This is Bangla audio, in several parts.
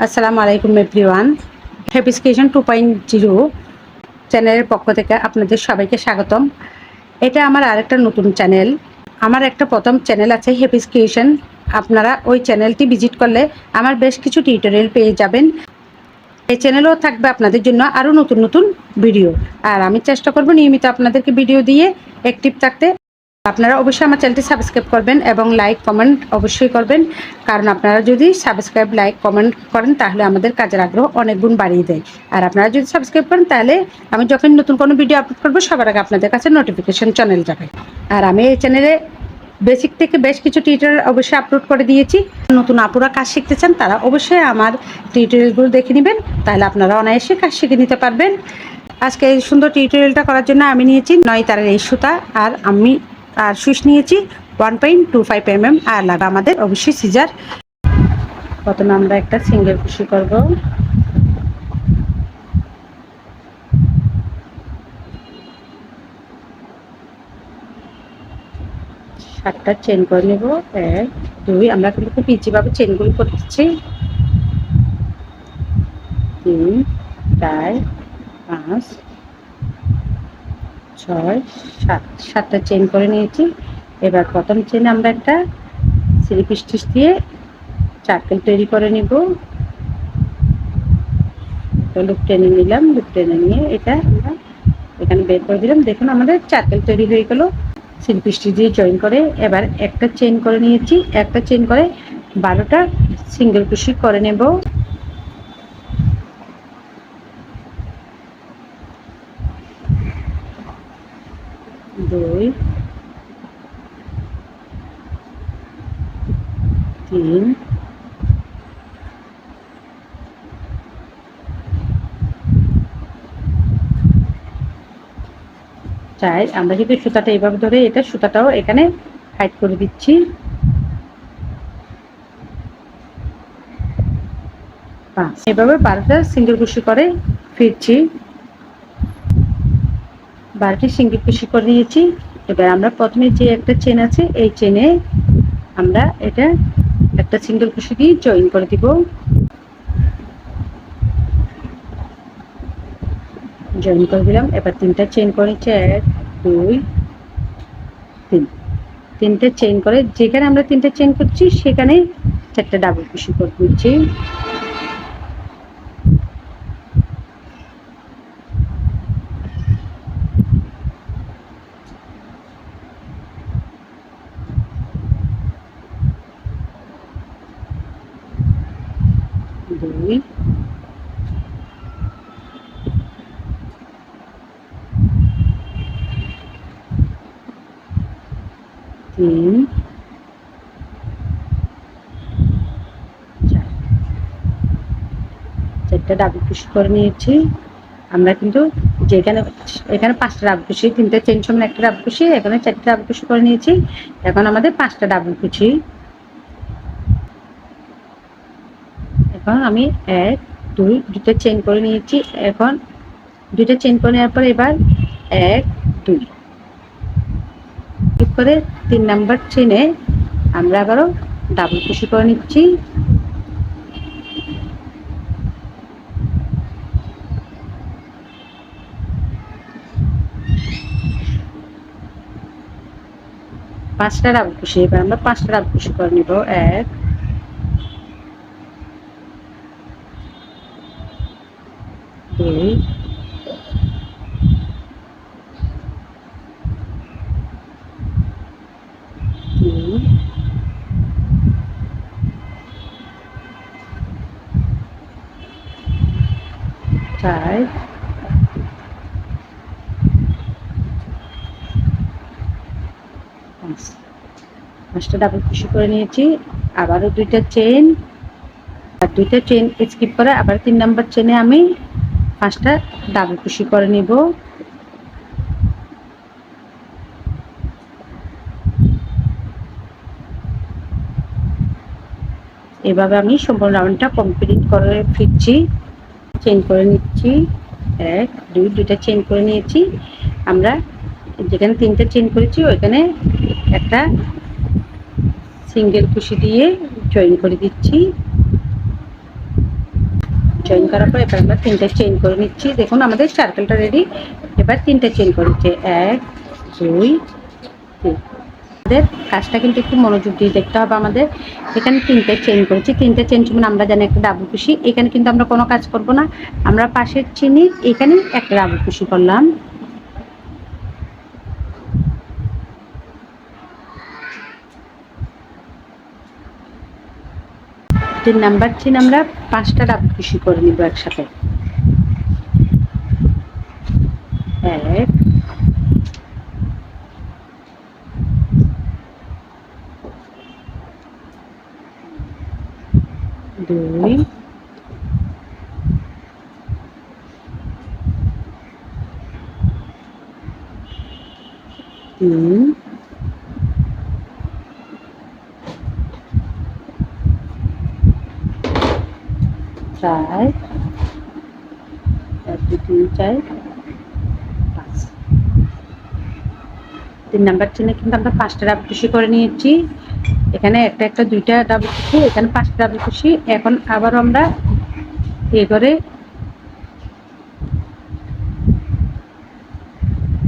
আসসালামু আলাইকুম এভরিওয়ান। হ্যাপিস্কেশন 2.0 চ্যানেলের পক্ষ থেকে আপনাদের সবাইকে স্বাগতম। এটা আমার আরেকটা নতুন চ্যানেল। আমার একটা প্রথম চ্যানেল আছে হ্যাপিস্কেশন। আপনারা ওই চ্যানেলটি ভিজিট করলে আমার বেশ কিছু টিউটোরিয়াল পেয়ে যাবেন। এই চ্যানেলেও থাকবে আপনাদের জন্য আরও নতুন নতুন ভিডিও। আর আমি চেষ্টা করব নিয়মিত আপনাদেরকে ভিডিও দিয়ে অ্যাক্টিভ থাকতে। আপনারা অবশ্যই আমার চ্যানেলটি সাবস্ক্রাইব করবেন এবং লাইক কমেন্ট অবশ্যই করবেন, কারণ আপনারা যদি সাবস্ক্রাইব লাইক কমেন্ট করেন তাহলে আমাদের কাজের আগ্রহ অনেক গুণ বাড়িয়ে দেয়। আর আপনারা যদি সাবস্ক্রাইব করেন তাহলে আমি যখন নতুন কোনো ভিডিও আপলোড করবো সবার আগে আপনাদের কাছে নোটিফিকেশন চ্যানেল যাবে। আর আমি এই চ্যানেলে বেসিক থেকে বেশ কিছু টিউটোরিয়াল অবশ্যই আপলোড করে দিয়েছি। নতুন আপুরা কাজ শিখতে চান তারা অবশ্যই আমার টিউটোরিয়ালগুলো দেখে নেবেন, তাহলে আপনারা অনায়াসে কাজ শিখে নিতে পারবেন। আজকে এই সুন্দর টিউটোরিয়ালটা করার জন্য আমি নিয়েছি 9 তারের এই সুতা, আর সুইচ নিয়েছি 1.25 mm, আর লাগা আমাদের অবশ্যই সিজার। প্রথমে আমরা একটা সিঙ্গেল কুশি করব। সাতটা চেন করে নেব। 1 2, আমরা কিন্তু খুব ইজিভাবে চেনগুলো করতেছি। 3 4 5 6 7, সাতটা চেন করে নিয়েছি। এবার প্রথম চেনে আমরা একটা স্লিপ স্টিচ দিয়ে চার্কেল তৈরি করে নিব। লুপ টেনে নিলাম, লুপ টেনে নিয়ে এটা আমরা এখানে বের করে দিলাম। দেখুন আমাদের চার্কেল তৈরি হয়ে গেল স্লিপ স্টিচ দিয়ে জয়েন করে। এবার একটা চেন করে নিয়েছি, একটা চেন করে 12টা সিঙ্গেল কুশি করে নেব। দুই, তিন, চার। আমরা যদি সুতাটা এইভাবে ধরে এটা সুতাটাও এখানে হাইড করে দিচ্ছি। 5, এভাবে 12টা সিঙ্গেল কুশি করে ফিরছি। 12টি সিঙ্গেল কুশি করে নিয়েছি। এবার আমরা প্রথমে যে একটা চেন আছে এই চেনে আমরা এটা একটা সিঙ্গেল কুশি দিয়ে জয়েন করে দিব। জয়েন করে দিলাম। এবার 3টা চেন করে নিচ্ছি। 1 2 3, 3টে চেন করে যেখানে আমরা 3টে চেন করছি সেখানে 4টা ডাবল কুশি করে দিচ্ছি। দুই, তিন, চার, 4টা ডাবল কুশি করে নিয়েছি। আমরা কিন্তু যেখানে এখানে 5টা ডাবল কুশি, 3টে চেন সমান একটা ডাবল কুশি, এখানে 4টা ডাবল কুশি করে নিয়েছি। এখন আমাদের 5টা ডাবল কুশি। এখন আমি 1 2 দুটো চেন করে নিয়েছি। এখন দুটো চেন করে নেওয়ার পর এবার 1 2 করে 3 নাম্বার চেনে আমরা আবারও ডাবল কুশি করে নিচ্ছি। পাঁচটা ডাবল কুশি। এবার আমরা 5টা ডাবল কুশি করে নিব। 1 2 3 4 5, 5টা ডাবল কুশি করে নিয়েছি। আবারও 2টা চেন, আর 2টা চেন স্কিপ করে আবার 3 নাম্বার চেনে আমি 5টা ডাবল কুশি করে নিব। এভাবে আমি সম্পূর্ণ রাউন্ডটা কমপ্লিট করে ফিরছি। চেন করে নিচ্ছি। 1 2, দুইটা চেন করে নিয়েছি। আমরা যেখানে 3টে চেন করেছি ওইখানে একটা সিঙ্গেল কুশি দিয়ে জয়েন করে দিচ্ছি। জয়েন করার পর এবার আমরা 3টে চেইন করে নিচ্ছি। দেখুন আমাদের সার্কেলটা রেডি। এবার 3টে চেইন করে নিচ্ছি, 1 2 3। আমাদের কাজটা কিন্তু একটু মনোযোগ দিয়ে দেখতে হবে। আমাদের এখানে 3টে চেইন করেছি, 3টে চেইন মানে আমরা জানি একটা ডাবল কুশি। এখানে কিন্তু আমরা কোনো কাজ করব না, আমরা পাশের চেইনে এখানে একটা ডাবল কুশি করলাম। তিন নাম্বার চেইন আমরা 5টা ডাবল কুশি করে নিব একসাথে। 1 2 3 4 1 2 3 4 5। 3 নাম্বার চেইনে কিন্তু আমরা 5টা ডাবল কুশি করে নিয়েছি। এখানে একটা 2টা ডাবল কুশি, এখানে 5টা ডাবল কুশি। এখন আবার আমরা এই করে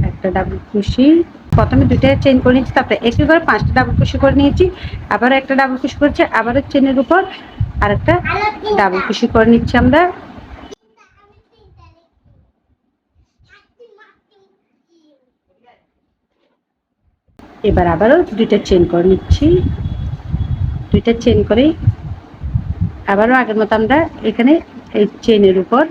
একটা ডাবল কুশি, প্রথমে 2টা চেইন করে নিয়েছি, তারপরে একই করে 5টা ডাবল কুশি করে নিয়েছি, আবার একটা ডাবল কুশি করেছি, আবার চেইনের উপর আরেকটা ডাবল কুশি করে নিচ্ছি আমরা। এবার আবারও 2টা চেইন করে নিচ্ছি। 2টা চেইন করে আবারও আগের মতো আমরা এখানে এই চেইনের উপর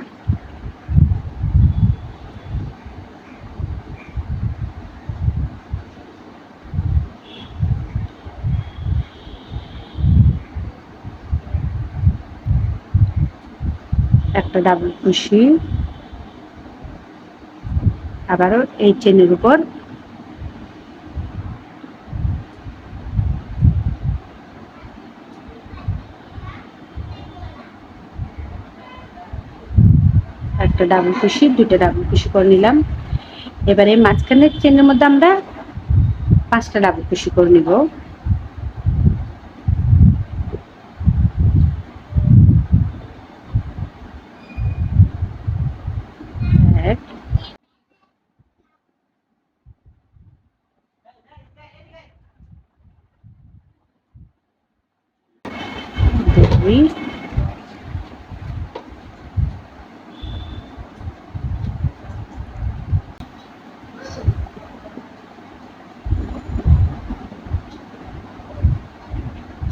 একটা ডাবল কুশি, আবারও এই চেইনের উপর একটা ডাবল কুশি, 2টা ডাবল কুশি করে নিলাম। এবারে মাঝখানের চেইনের মধ্যে আমরা 5টা ডাবল কুশি করে নিব। 1 2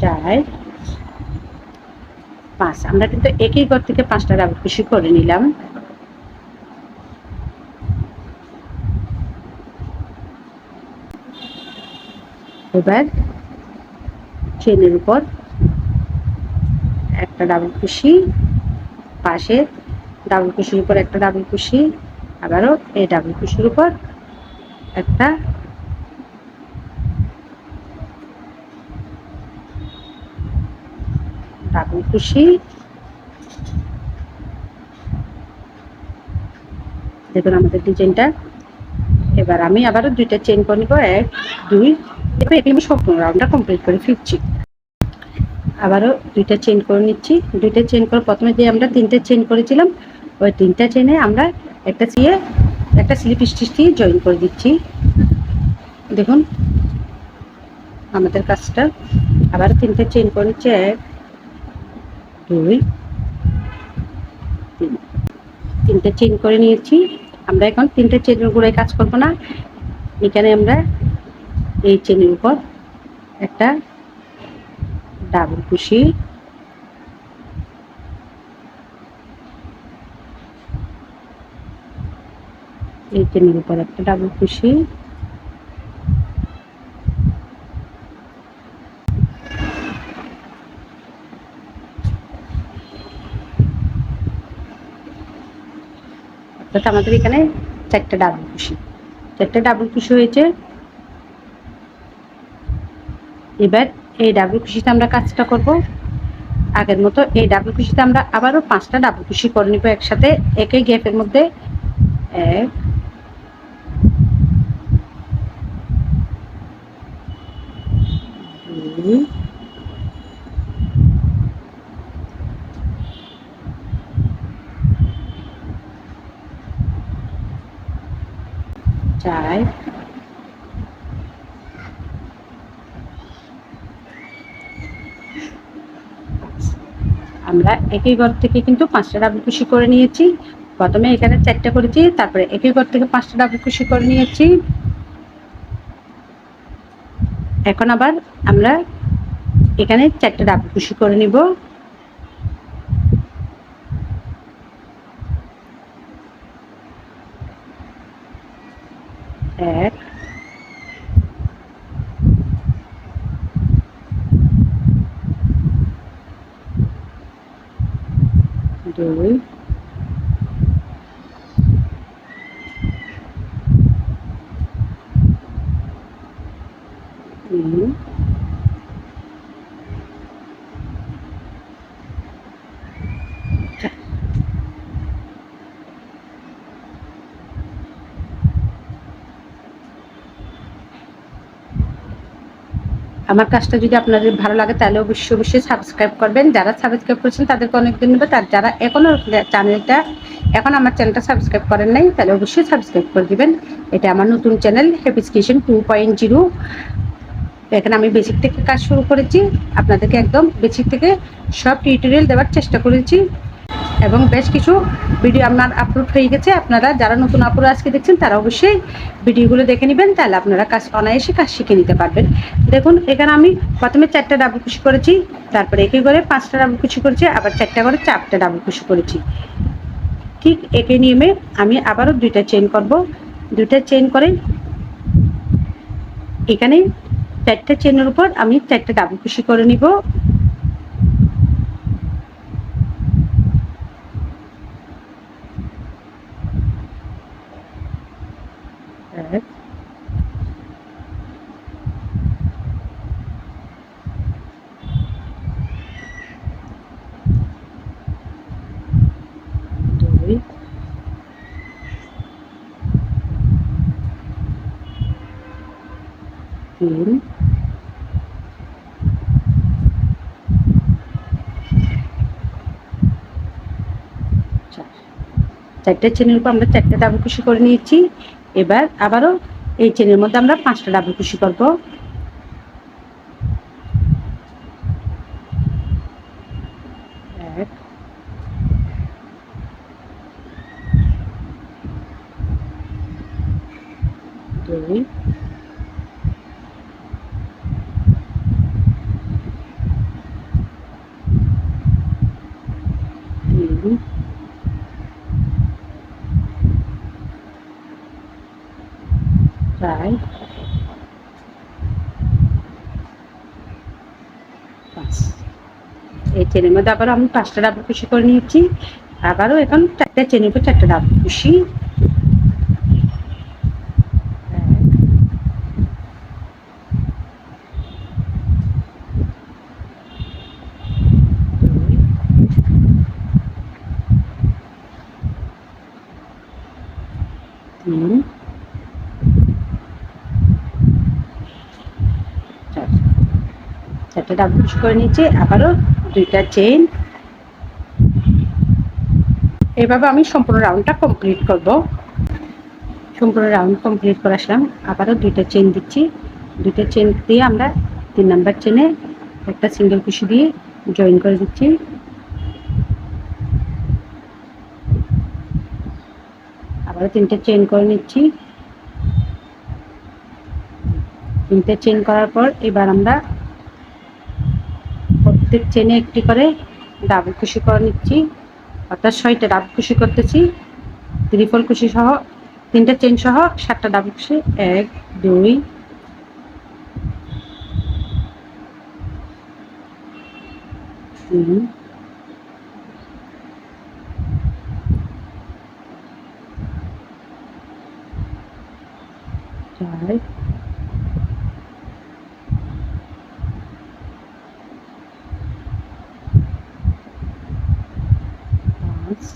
4 5। আমরা কিন্তু একই ঘর থেকে 5টা ডাবল কুশি করে নিলাম। এবার চেইনের উপর একটা ডাবল কুশি, পাশে ডাবল কুশির উপর একটা ডাবল কুশি, আবারও এই ডাবল কুশির উপর একটা ডাবল কুশি। দেখুন আমাদের ডিজাইনটা। এবার আমি আবারও 2টা চেইন করে নিব, 1 2। এবার আমি সম্পূর্ণ রাউন্ডটা কমপ্লিট করে ফিরছি। আবারও 2টা চেইন করে নিচ্ছি। 2টা চেইন করে প্রথমে যে আমরা 3টে চেইন করেছিলাম, ওই 3টা চেইনে আমরা একটা স্লিপ স্টিচ দিয়ে জয়েন করে দিচ্ছি। দেখুন আমাদের কাজটা। আবার 3টে চেইন করে নিচ্ছি, 1 2 3। 3টে চেইন করে নিয়েছি। আমরা এখন 3টে চেইনের উপরে কাজ করব না, এখানে আমরা এই চেইনের উপর একটা ডাবল কুশি, এই চেইনের উপর একটা ডাবল কুশি, অর্থাৎ আমাদের এখানে 4টা ডাবল কুশি, 4টা ডাবল কুশি হয়েছে। এবার এই ডাবল কুশিতে আমরা কাজটা করব আগের মতো। এই ডাবল কুশিতে আমরা আবারও 5টা ডাবল কুশি করে নিব একসাথে, একই গ্যাপের মধ্যে। 1 2 3 4 আমরা একই ঘর থেকে কিন্তু 5টা ডাবল কুশি করে নিয়েছি। প্রথমে এখানে 4টা করেছি, তারপরে একই ঘর থেকে 5টা ডাবল কুশি করে নিয়েছি। এখন আবার আমরা এখানে 4টা ডাবল কুশি করে নিব। 1 2 3 আমার কাজটা যদি আপনাদের ভালো লাগে তাহলে অবশ্যই সাবস্ক্রাইব করবেন। যারা সাবস্ক্রাইব করেছেন তাদেরকে অনেক ধন্যবাদ। আর যারা এখনো আমার চ্যানেলটা সাবস্ক্রাইব করেন নাই তাহলে অবশ্যই সাবস্ক্রাইব করে দিবেন। এটা আমার নতুন চ্যানেল হ্যাপিস কিচেন 2.0। এখানে আমি বেসিক থেকে কাজ শুরু করেছি, আপনাদেরকে একদম বেসিক থেকে সব টিউটোরিয়াল দেওয়ার চেষ্টা করেছি এবং বেশ কিছু ভিডিও আমার আপলোড হয়ে গেছে। আপনারা যারা নতুন আপুরা আজকে দেখছেন তারা অবশ্যই ভিডিওগুলো দেখে নেবেন, তাহলে আপনারা কাজ অনায়াসে কাজ শিখে নিতে পারবেন। দেখুন এখানে আমি প্রথমে 4টা ডাবল কুশি করেছি, তারপরে একই করে 5টা ডাবল কুশি করেছি, আবার 4টা করে 4টা ডাবল কুশি করেছি। ঠিক একই নিয়মে আমি আবারও 2টা চেইন করব। 2টা চেইন করে এখানে 4টা চেইনের উপর আমি 4টা ডাবল কুশি করে নিব। 1 2 3 4টা চেনের উপর আমরা 4টা ডাবল কুশি করে নিয়েছি। এবার আবারও এই চেনের মধ্যে আমরা 5টা ডাবল কুশি করব। 1 2 3 4 5। এই চেনের মধ্যে আবারও আমি 5টা ডাবল কুশি করে নিয়েছি। আবারও এখন 4টা চেনের উপর 4টা ডাবল কুশি। 3 4। 4টা ডাবল কুশি করে নিয়েছি, আবারও 2টা চেইন। এভাবে আমি সম্পূর্ণ রাউন্ডটা কমপ্লিট করব। সম্পূর্ণ রাউন্ড কমপ্লিট করে আসলাম, আবারও 2টা চেইন দিচ্ছি। 2টা চেইন দিয়ে আমরা 3 নাম্বার চেনে একটা সিঙ্গেল কুশি দিয়ে জয়েন করে দিচ্ছি। আবারও 3টে চেইন করে নিচ্ছি। 3টে চেইন করার পর এবার আমরা প্রত্যেক চেনে একটি করে ডাবল কুশি করে নিচ্ছি, অর্থাৎ 6টা ডাবল কুশি করতেছি। ত্রিপল কুশি সহ 3টা চেইন সহ 7টা ডাবল কুশি। 1 2 3 4 5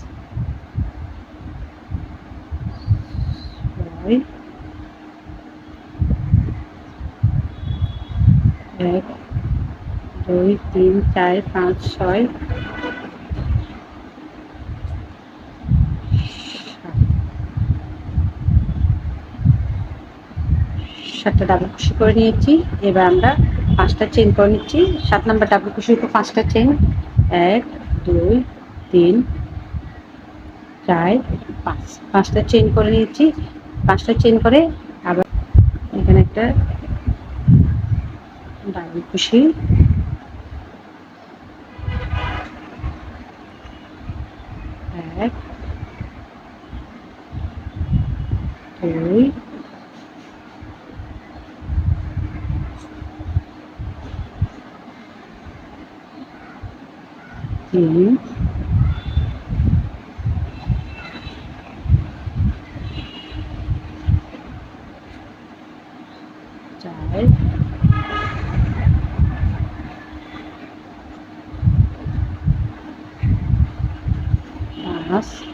6 1 2 3 4 5 6 7। 7টা ডাবল কুশি করে নিয়েছি। এবার আমরা 5টা চেইন করে নিচ্ছি। 7 নাম্বার ডাবল কুশির উপর 5টা চেইন, 1 2 3 4 5, 5টা চেইন করে নিয়েছি। 5টা চেইন করে আবার এখানে একটা ডাবল কুশি, 1 2 3 4 5 6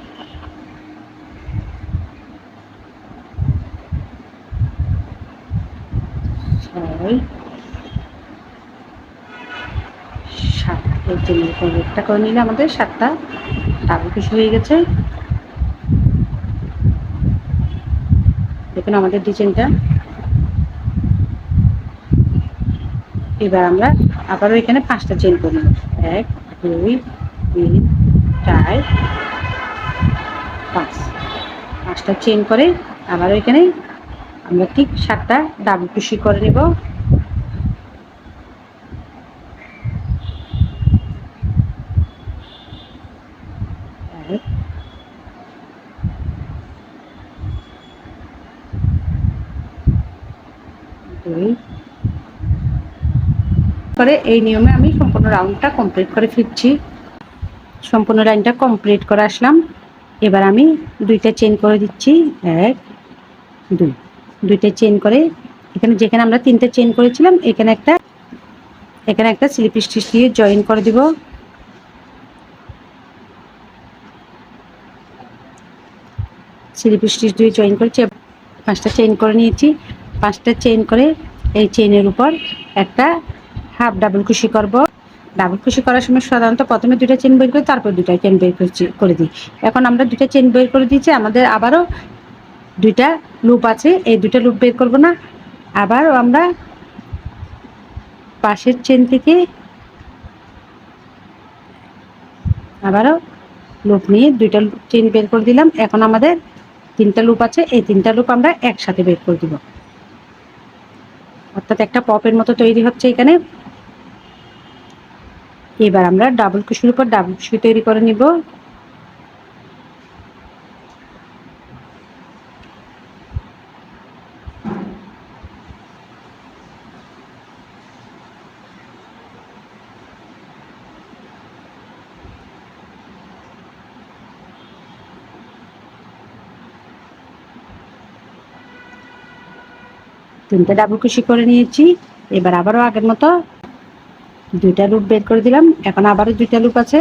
7। এই চেনের উপর একটা করে নিলে আমাদের 7টা ডাবল কুশি হয়ে গেছে। দেখুন আমাদের ডিজাইনটা। এবার আমরা আবারও এখানে 5টা চেইন করে নেব, 1 2 3 4 5। 5টা চেইন করে আবারও এখানে আমরা ঠিক 7টা ডাবল কুশি করে নেব। করে এই নিয়মে আমি সম্পূর্ণ রাউন্ডটা কমপ্লিট করে ফিরছি। সম্পূর্ণ লাইনটা কমপ্লিট করে আসলাম। এবার আমি 2টা চেইন করে দিচ্ছি, 1 2, 2টা চেইন করে এখানে যেখানে আমরা 3টে চেইন করেছিলাম এখানে একটা স্লিপ স্টিচ দিয়ে জয়েন করে দিব। স্লিপ স্টিচ দিয়ে জয়েন করেছি। 5টা চেইন করে নিয়েছি। 5টা চেইন করে এই চেইনের উপর একটা হাফ ডাবল কুশি করব। ডাবল কুশি করার সময় সাধারণত প্রথমে 2টা চেইন বের করি, তারপর 2টা চেইন বের করে দিই। এখন আমরা 2টা চেইন বের করে দিয়েছি, আমাদের আবারও 2টা লুপ আছে, এই 2টা লুপ বের করব না। আবারও আমরা পাশের চেইন থেকে আবারও লুপ নিয়ে 2টা চেইন বের করে দিলাম। এখন আমাদের 3টা লুপ আছে, এই 3টা লুপ আমরা একসাথে বের করে দিব, অর্থাৎ একটা পপের মতো তৈরি হচ্ছে এখানে। এবার আমরা ডাবল কুশির উপর ডাবল কুশি তৈরি করে নিব। তিনটা ডাবল কুশি করে নিয়েছি। এবার আবারও আগের মতো 2টা লুপ বের করে দিলাম। এখন আবারও 2টা লুপ আছে,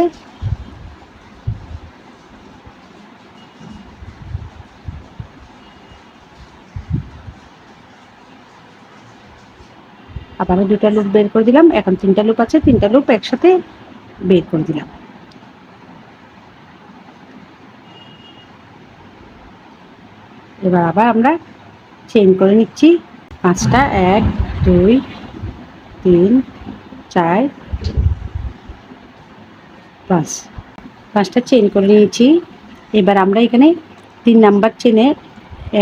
আবারও 2টা লুপ বের করে দিলাম। এখন 3টা লুপ আছে, 3টা লুপ একসাথে বের করে দিলাম। এবার আবার আমরা চেইন করে নিচ্ছি 5টা, 1 2 3 4 5। 5টা চেইন করে নিয়েছি। এবার আমরা এখানে 3 নাম্বার চেনে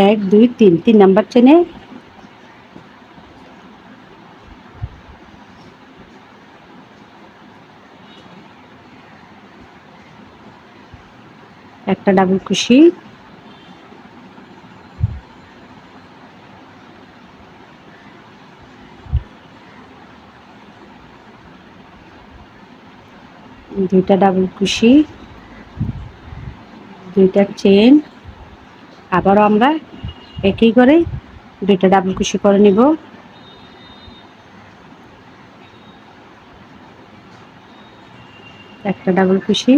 1 2 3, 3 নাম্বার চেনে একটা ডাবল কুশি, দুইটা ডাবল কুশি, 2টা চেইন, আবারও আমরা একই করে 2টা ডাবল কুশি করে নিব। একটা ডাবল কুশি,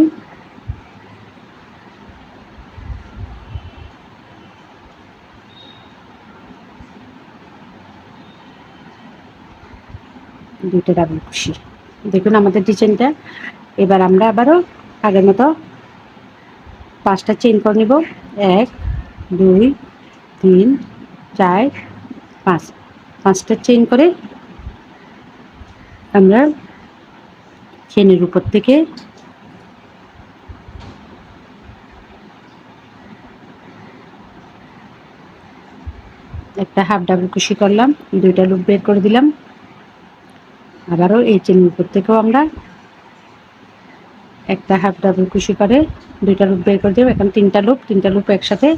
2টা ডাবল কুশি। দেখুন আমাদের ডিজাইনটা। এবার আমরা আবারও আগের মতো 5টা চেইন করে নিব, 1 2 3 4 5। 5টা চেইন করে আমরা চেনের উপর থেকে একটা হাফ ডাবল কুশি করলাম, 2টা লুপ বের করে দিলাম। আবারও এই চেনের উপর থেকেও আমরা একটা হাফ ডাবল কুশি করে 2টা লুপ বের করে দেব। এখন 3টা লুপ একসাথে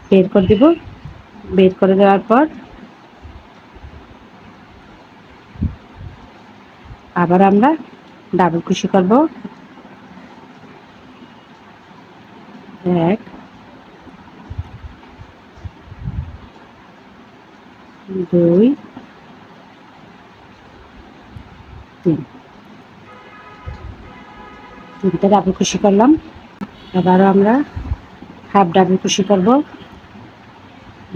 বের করে দিব। বের করে দেওয়ার পর আবার আমরা ডাবল কুশি করব। 1 2 3, 3টা ডাবল কুশি করলাম। আবারও আমরা হাফ ডাবল কুশি করব।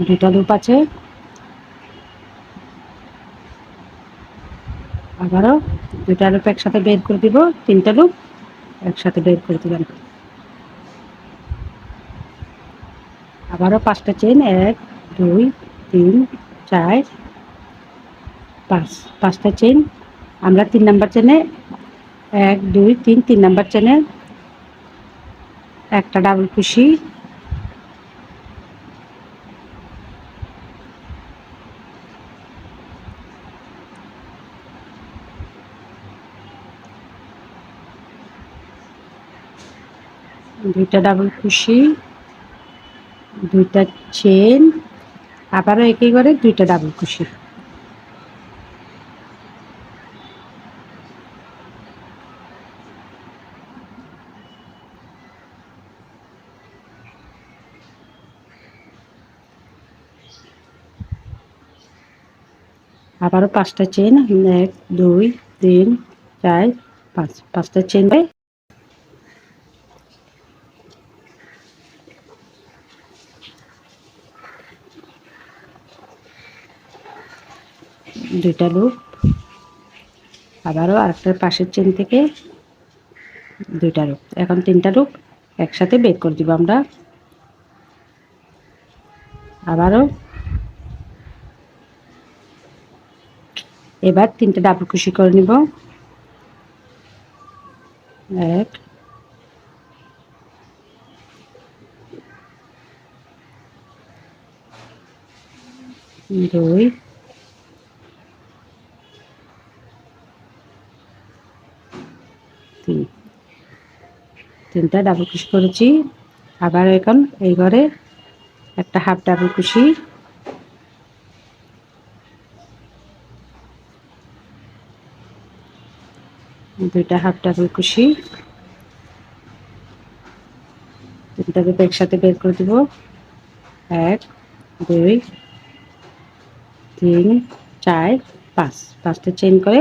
2টা লুপ আছে, আবারও 2টা লুপ একসাথে বের করে দিব। 3টা লুপ একসাথে বের করে দিলাম। আবারও 5টা চেইন, 1 2 3 4 5, 5টা চেইন। আমরা 3 নাম্বার চেনে 1 2 3, 3 নাম্বার চেনে একটা ডাবল কুশি, দুইটা ডাবল কুশি, 2টা চেন, আবারও একই করে 2টা ডাবল কুশি। আবারও 5টা চেন, 1 2 3 4 5, 5টা চেন। দুইটা লুপ, আবারও আরেকটা পাশের চেন থেকে 2টা লুপ। এখন 3টা লুপ একসাথে বের করে দিব আমরা। আবারও এবার 3টা ডাবল কুশি করে নিব। 1 2 3, 3টা ডাবল কুশি করেছি। আবার এখন এই ঘরে একটা হাফ ডাবল কুশি, 2টা হাফ ডাবল কুশি, 3টাকে একসাথে বের করে দিব। 1 2 3 4 5, 5টা চেইন করে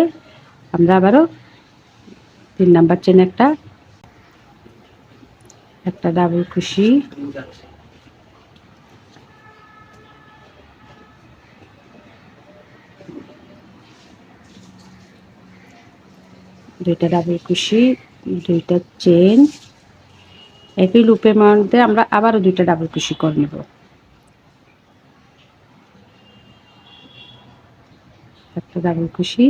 আমরা আবারও 3 নাম্বার চেন একটা ডাবল কুশি, 2টা ডাবল কুশি, 2টা চেন, একই লুপের মধ্যে আমরা আবারও 2টা ডাবল কুশি করে নেব। একটা ডাবল কুশি,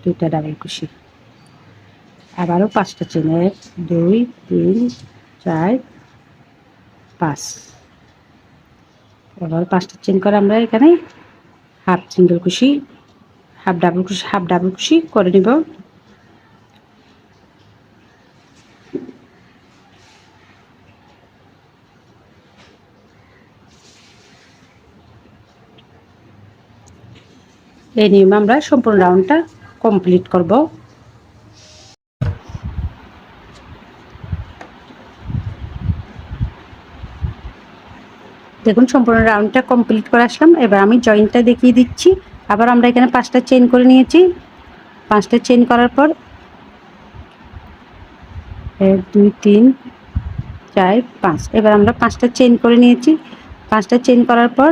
2টা ডাবল কুশি, আবারও 5টা চেন, 1 2 3 4 5, আবার 5টা চেন করে আমরা এখানে হাফ সিঙ্গেল কুশি, হাফ ডাবল কুশি করে নিব। এই নিয়মে আমরা সম্পূর্ণ রাউন্ডটা কমপ্লিট করব। দেখুন সম্পূর্ণ রাউন্ডটা কমপ্লিট করে আসলাম। এবার আমি জয়েন্টটা দেখিয়ে দিচ্ছি। আবার আমরা এখানে 5টা চেইন করে নিয়েছি। 5টা চেইন করার পর 1 2 3 4 5, এবার আমরা 5টা চেইন করে নিয়েছি। 5টা চেইন করার পর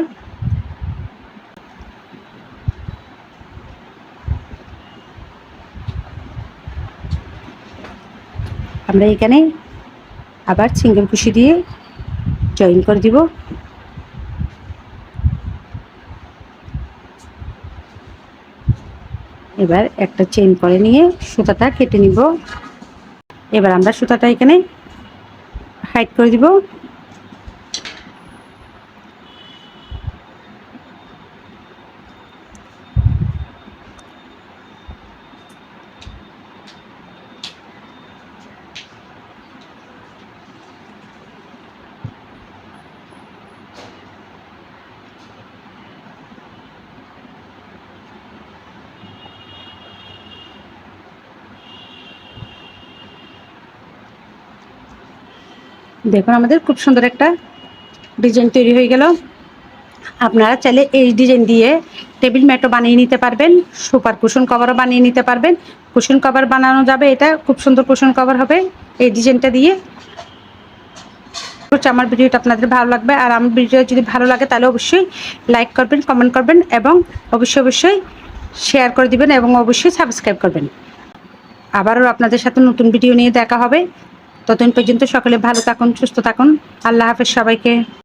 আমরা এখানে আবার সিঙ্গেল কুশি দিয়ে জয়েন করে দিব। এবার একটা চেইন করে নিয়ে সুতাটা কেটে নিব। এবার আমরা সুতাটা এখানে হাইড করে দিব। দেখুন আমাদের খুব সুন্দর একটা ডিজাইন তৈরি হয়ে গেল। আপনারা চাইলে এই ডিজাইন দিয়ে টেবিল ম্যাটও বানিয়ে নিতে পারবেন, সুপার কুশন কভারও বানিয়ে নিতে পারবেন। কুশন কভার বানানো যাবে, এটা খুব সুন্দর কুশন কভার হবে এই ডিজাইনটা দিয়ে। আমার ভিডিওটা আপনাদের ভালো লাগবে, আর আমার ভিডিও যদি ভালো লাগে তাহলে অবশ্যই লাইক করবেন, কমেন্ট করবেন এবং অবশ্যই শেয়ার করে দিবেন এবং অবশ্যই সাবস্ক্রাইব করবেন। আবারও আপনাদের সাথে নতুন ভিডিও নিয়ে দেখা হবে। ততদিন পর্যন্ত সকলে ভালো থাকুন, সুস্থ থাকুন। আল্লাহ হাফেজ সবাইকে।